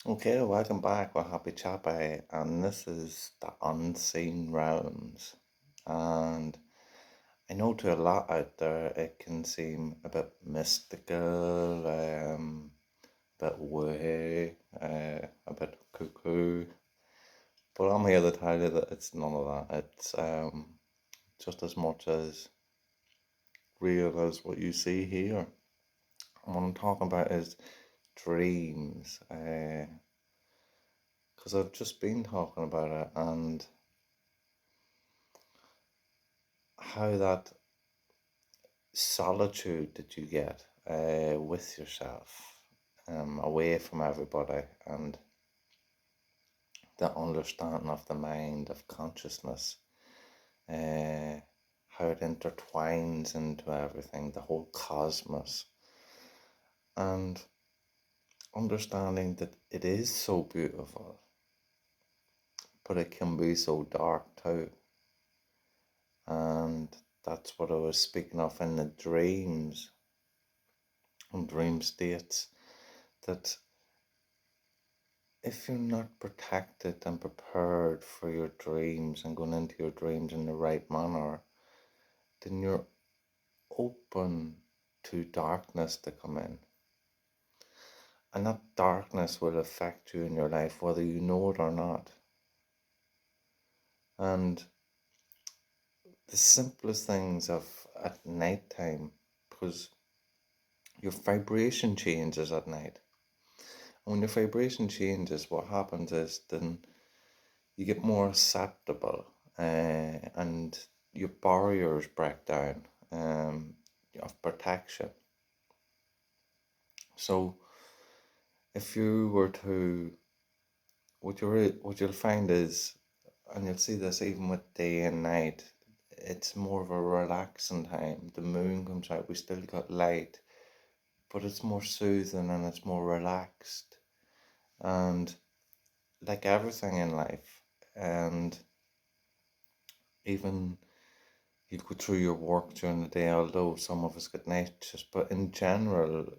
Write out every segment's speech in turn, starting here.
Okay, welcome back. We're Happy Chappy, and this is the Unseen Realms. And I know to a lot out there it can seem a bit mystical, a bit woo, a bit cuckoo. But I'm here to tell you that it's none of that. It's just as much as real as what you see here. And what I'm talking about is dreams. Because I've just been talking about it and how that solitude that you get with yourself, away from everybody, and the understanding of the mind, of consciousness, uh, how it intertwines into everything, the whole cosmos, and understanding that it is so beautiful, but it can be so dark too. And that's what I was speaking of in the dreams and dream states, that if you're not protected and prepared for your dreams and going into your dreams in the right manner, then you're open to darkness to come in. And that darkness will affect you in your life, whether you know it or not. And the simplest things of at night time, because your vibration changes at night. And when your vibration changes, what happens is then you get more acceptable, and your barriers break down, of protection. So if you were to, what you'll find is, and you'll see this even with day and night, it's more of a relaxing time. The moon comes out, we still got light, but it's more soothing and it's more relaxed. And like everything in life, and even you go through your work during the day, although some of us get night shifts, but in general,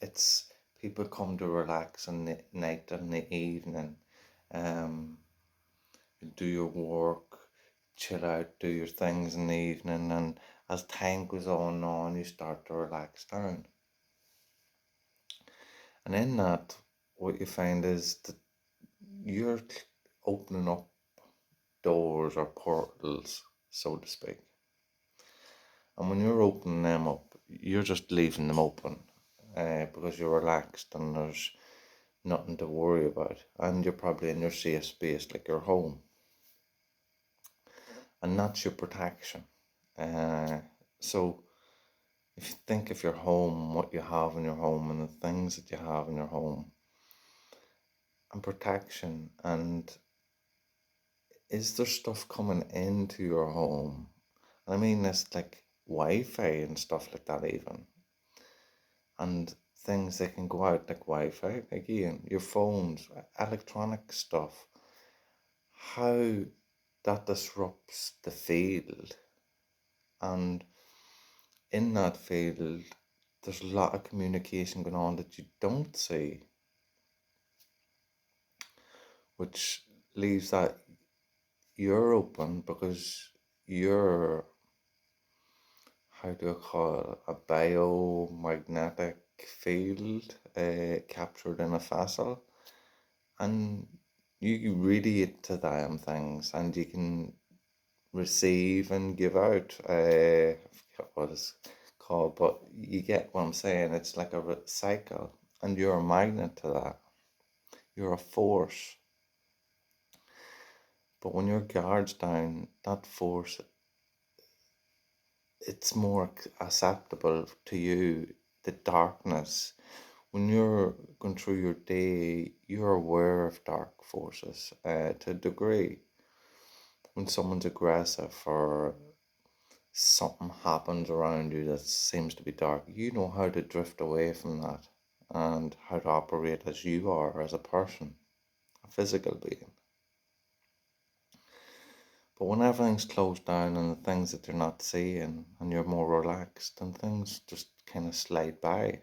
it's people come to relax in the night and the evening, um, do your work, chill out, do your things in the evening, and as time goes on, you start to relax down. And in that, what you find is that you're opening up doors or portals, so to speak. And when you're opening them up, you're just leaving them open, because you're relaxed and there's nothing to worry about. And you're probably in your safe space, like your home. And that's your protection. So if you think of your home, what you have in your home, and the things that you have in your home, and protection, and is there stuff coming into your home? And I mean this like Wi-Fi and stuff like that, even. And things that can go out like Wi-Fi, again, your phones, electronic stuff, how that disrupts the field. And in that field, there's a lot of communication going on that you don't see, which leaves that you're open because you're, how do I call it, a biomagnetic field captured in a vessel, and you radiate to them things, and you can receive and give out. I forget what it's called, but you get what I'm saying. It's like a cycle, and you're a magnet to that. You're a force. But when your guard's down, that force, it's more acceptable to you. The darkness. When you're going through your day, you're aware of dark forces to a degree. When someone's aggressive or something happens around you that seems to be dark, you know how to drift away from that and how to operate as you are as a person, a physical being. But when everything's closed down and the things that you're not seeing and you're more relaxed and things just kind of slide by,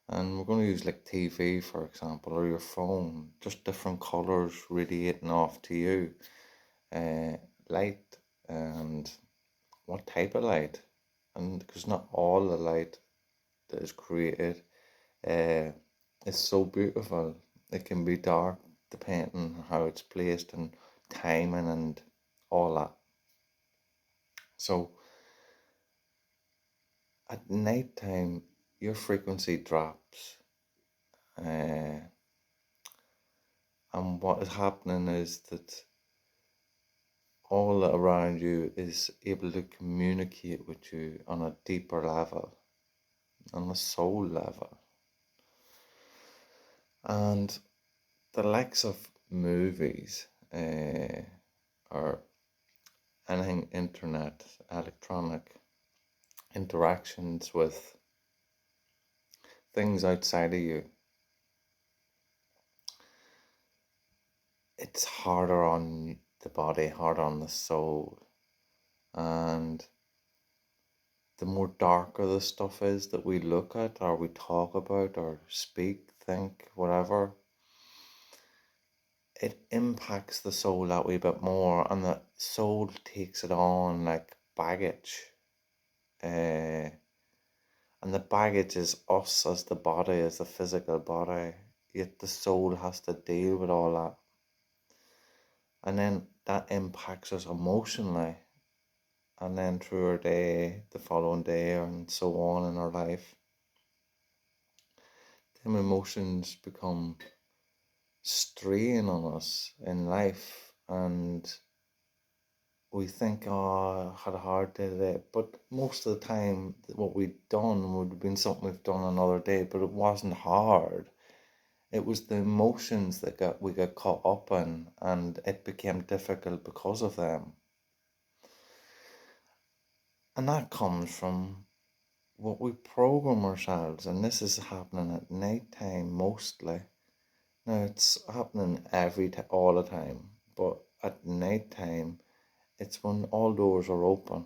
And we're going to use like TV, for example, or your phone, just different colors radiating off to you. Light, and what type of light. And because not all the light that is created is so beautiful. It can be dark depending on how it's placed and timing and all that. So at night time, your frequency drops. Uh, and what is happening is that all around you is able to communicate with you on a deeper level, on a soul level. And the likes of movies or anything internet, electronic interactions with things outside of you, it's harder on the body, harder on the soul. And the more darker the stuff is that we look at or we talk about or speak, think, whatever, it impacts the soul that wee bit more, and the soul takes it on like baggage. And the baggage is us as the body, as the physical body, yet the soul has to deal with all that. And then that impacts us emotionally, and then through our day, the following day, and so on in our life. Them emotions become strain on us in life, and we think, oh, I had a hard day today. But most of the time, what we'd done would have been something we've done another day, but it wasn't hard. It was the emotions that we got caught up in, and it became difficult because of them. And that comes from what we program ourselves, and this is happening at night time mostly. Now it's happening all the time, but at night time, it's when all doors are open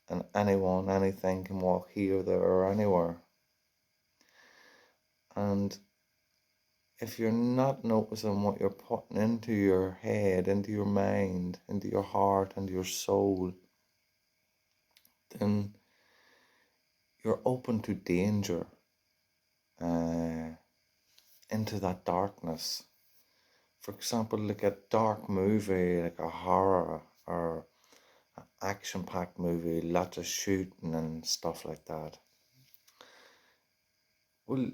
and anyone, anything can walk here, there, or anywhere. And if you're not noticing what you're putting into your head, into your mind, into your heart, into your soul, then you're open to danger, uh, into that darkness. For example, like a dark movie, like a horror or an action-packed movie, lots of shooting and stuff like that. Well,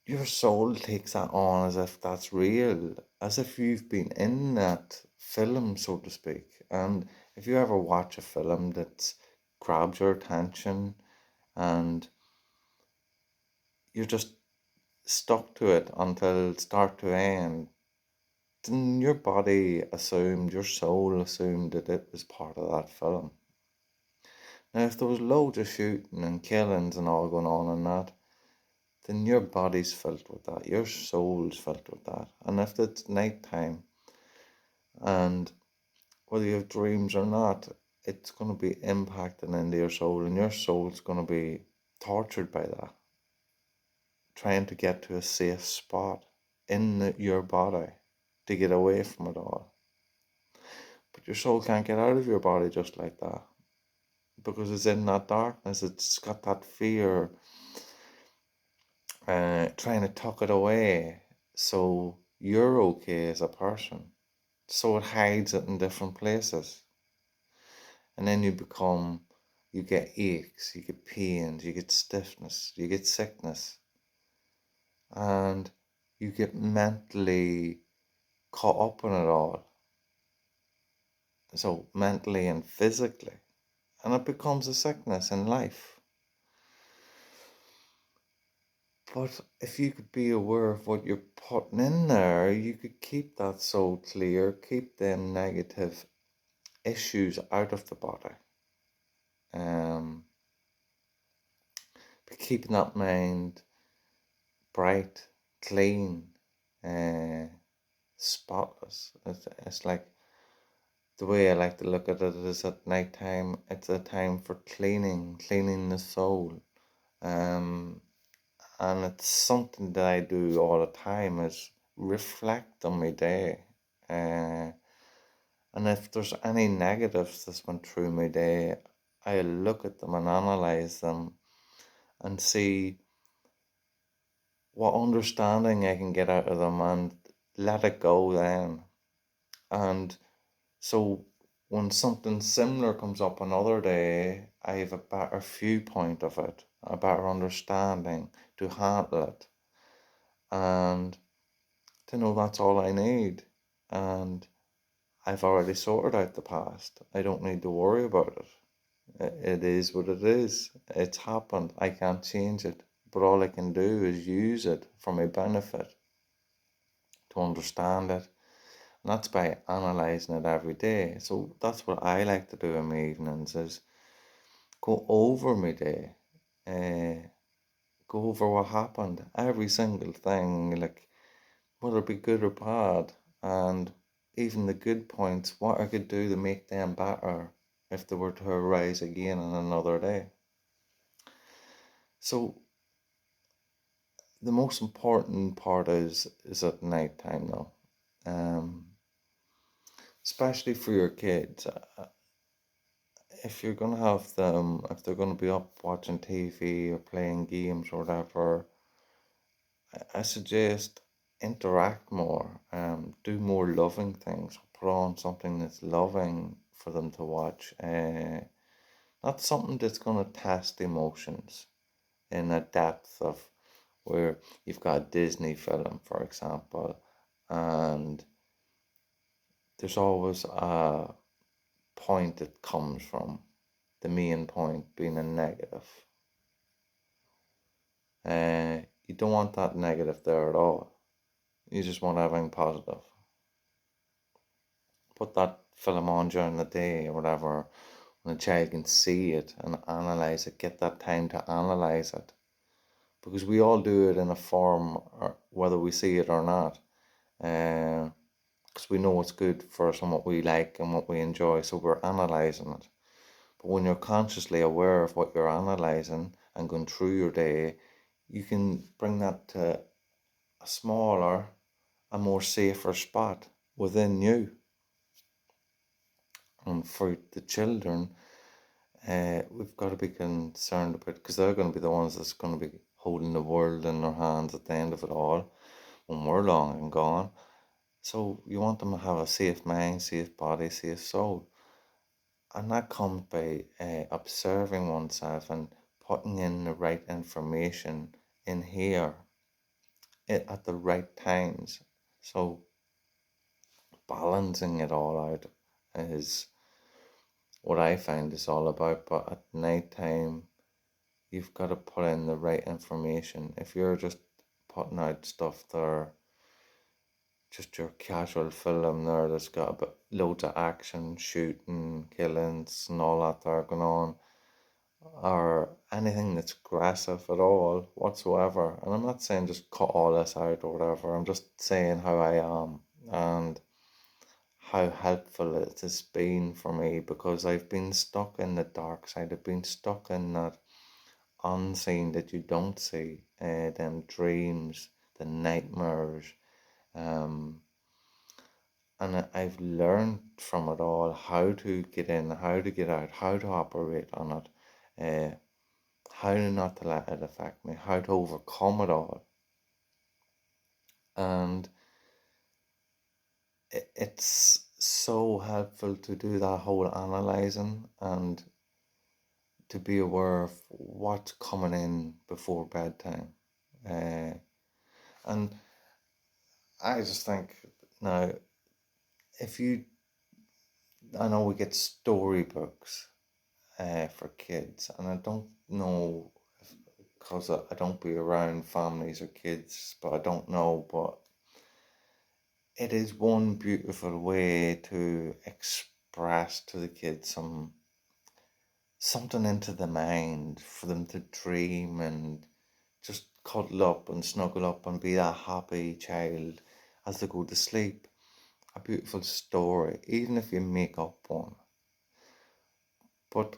your soul takes that on as if that's real, as if you've been in that film, so to speak. And if you ever watch a film that grabs your attention and you're just stuck to it until start to end, then your body assumed, your soul assumed that it was part of that film. Now, if there was loads of shooting and killings and all going on in that, then your body's filled with that, your soul's filled with that. And if it's nighttime, and whether you have dreams or not, it's going to be impacting into your soul, and your soul's going to be tortured by that, trying to get to a safe spot in your body to get away from it all. But your soul can't get out of your body just like that, because it's in that darkness. It's got that fear, trying to tuck it away so you're okay as a person. So it hides it in different places. And then you get aches, you get pains, you get stiffness, you get sickness, and you get mentally caught up in it all. So mentally and physically. And it becomes a sickness in life. But if you could be aware of what you're putting in there, you could keep that soul clear, keep them negative issues out of the body. Um, keeping that mind bright, clean, uh, spotless. It's like the way I like to look at it is at night time. It's a time for cleaning the soul, um, And it's something that I do all the time is reflect on my day. Uh, and if there's any negatives that's went through my day, I look at them and analyze them and see what understanding I can get out of them and let it go then. And so when something similar comes up another day, I have a better viewpoint of it, a better understanding to handle it, and to know that's all I need. And I've already sorted out the past. I don't need to worry about it. It is what it is. It's happened. I can't change it. But all I can do is use it for my benefit, to understand it. And that's by analysing it every day. So that's what I like to do in my evenings is go over my day. Uh, go over what happened. Every single thing, like whether it be good or bad. And even the good points, what I could do to make them better if they were to arise again on another day. So the most important part is at night time though. Um, especially for your kids. If you're gonna have them, if they're gonna be up watching TV or playing games or whatever, I suggest interact more, do more loving things, put on something that's loving for them to watch. Not something that's gonna test emotions in a depth of where you've got a Disney film, for example, and there's always a point that comes from the main point being a negative. You don't want that negative there at all. You just want everything positive. Put that film on during the day or whatever when a child can see it and analyze it. Get that time to analyze it. Because we all do it in a form, or whether we see it or not. Because we know what's good for us and what we like and what we enjoy, so we're analyzing it. But when you're consciously aware of what you're analyzing and going through your day, you can bring that to a smaller, a more safer spot within you. And for the children, we've got to be concerned about, because they're going to be the ones that's going to be holding the world in their hands at the end of it all when we're long and gone. So you want them to have a safe mind, safe body, safe soul. And that comes by observing oneself and putting in the right information in here at the right times. So balancing it all out is what I find is all about. But at night time, you've got to put in the right information. If you're just putting out stuff there, just your casual film there that's got a bit, loads of action, shooting, killings, and all that there going on, or anything that's aggressive at all whatsoever. And I'm not saying just cut all this out or whatever, I'm just saying how I am and how helpful it has been for me, because I've been stuck in the dark side. I've been stuck in that unseen that you don't see, them dreams, the nightmares, um, and I've learned from it all how to get in, how to get out, how to operate on it, how not to let it affect me, how to overcome it all. And it's so helpful to do that whole analyzing and to be aware of what's coming in before bedtime. Uh, and I just think now, if you, I know we get storybooks for kids, and I don't know because I don't be around families or kids, but I don't know, but it is one beautiful way to express to the kids something into the mind for them to dream and just cuddle up and snuggle up and be that happy child as they go to sleep. A beautiful story, even if you make up one. But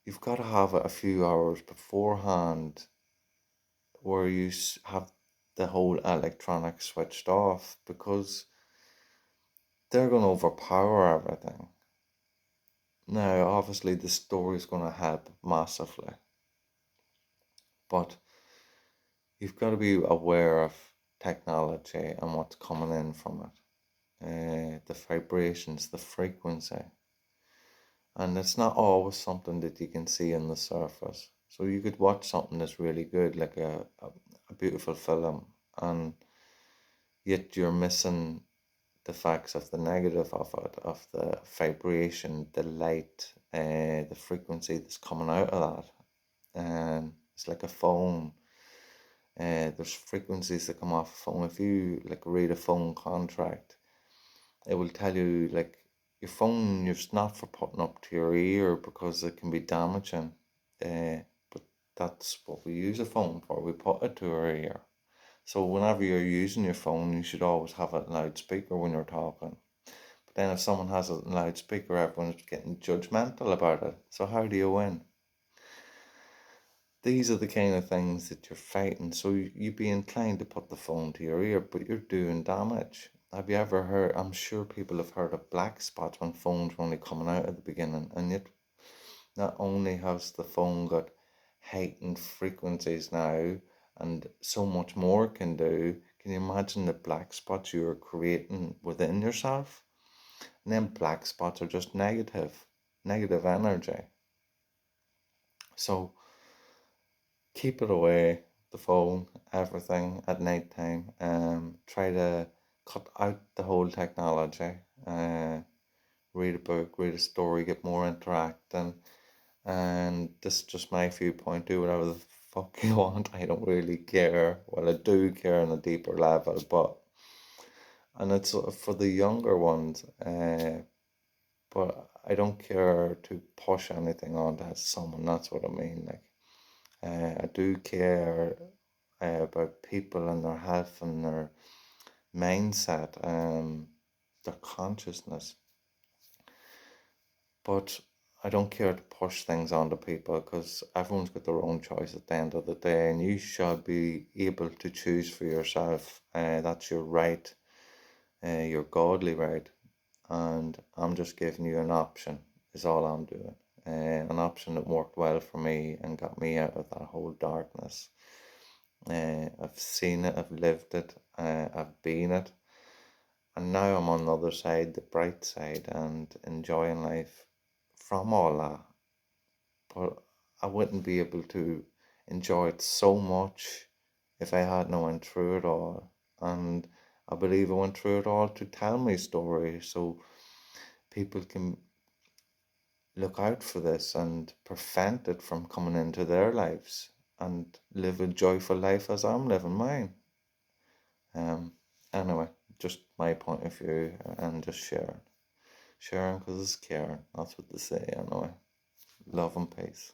you've got to have it a few hours beforehand where you have the whole electronics switched off, because they're going to overpower everything. Now, obviously, the story is going to help massively, but you've got to be aware of technology and what's coming in from it, the vibrations, the frequency. And it's not always something that you can see on the surface. So you could watch something that's really good, like a beautiful film, and yet you're missing the facts of the negative of it, of the vibration, the light, the frequency that's coming out of that. And it's like a phone. There's frequencies that come off a phone. If you like read a phone contract, it will tell you like your phone, it's not for putting up to your ear because it can be damaging. But that's what we use a phone for. We put it to our ear. So whenever you're using your phone, you should always have a loudspeaker when you're talking. But then if someone has a loudspeaker, everyone's getting judgmental about it. So how do you win? These are the kind of things that you're fighting. So you'd be inclined to put the phone to your ear, but you're doing damage. Have you ever heard? I'm sure people have heard of black spots when phones were only coming out at the beginning, and yet not only has the phone got heightened frequencies now and so much more can do, can you imagine the black spots you're creating within yourself? And then black spots are just negative energy. So keep it away, the phone, everything at night time. Try to cut out the whole technology. Read a book, read a story, get more interacting. And this is just my viewpoint. Do whatever the fuck you want. I don't really care. Well, I do care on a deeper level, but and it's for the younger ones. But I don't care to push anything onto someone. That's what I mean. Like, I do care about people and their health and their mindset, their consciousness. But I don't care to push things onto people because everyone's got their own choice at the end of the day, and you should be able to choose for yourself. That's your right, your godly right. And I'm just giving you an option, is all I'm doing. An option that worked well for me and got me out of that whole darkness. I've seen it, I've lived it, I've been it, and now I'm on the other side, the bright side, and enjoying life from all that. But I wouldn't be able to enjoy it so much if I hadn't went through it all. And I believe I went through it all to tell my story so people can look out for this and prevent it from coming into their lives and live a joyful life as I'm living mine. Um, anyway, just my point of view and just sharing because it's caring. That's what they say anyway. Love and peace.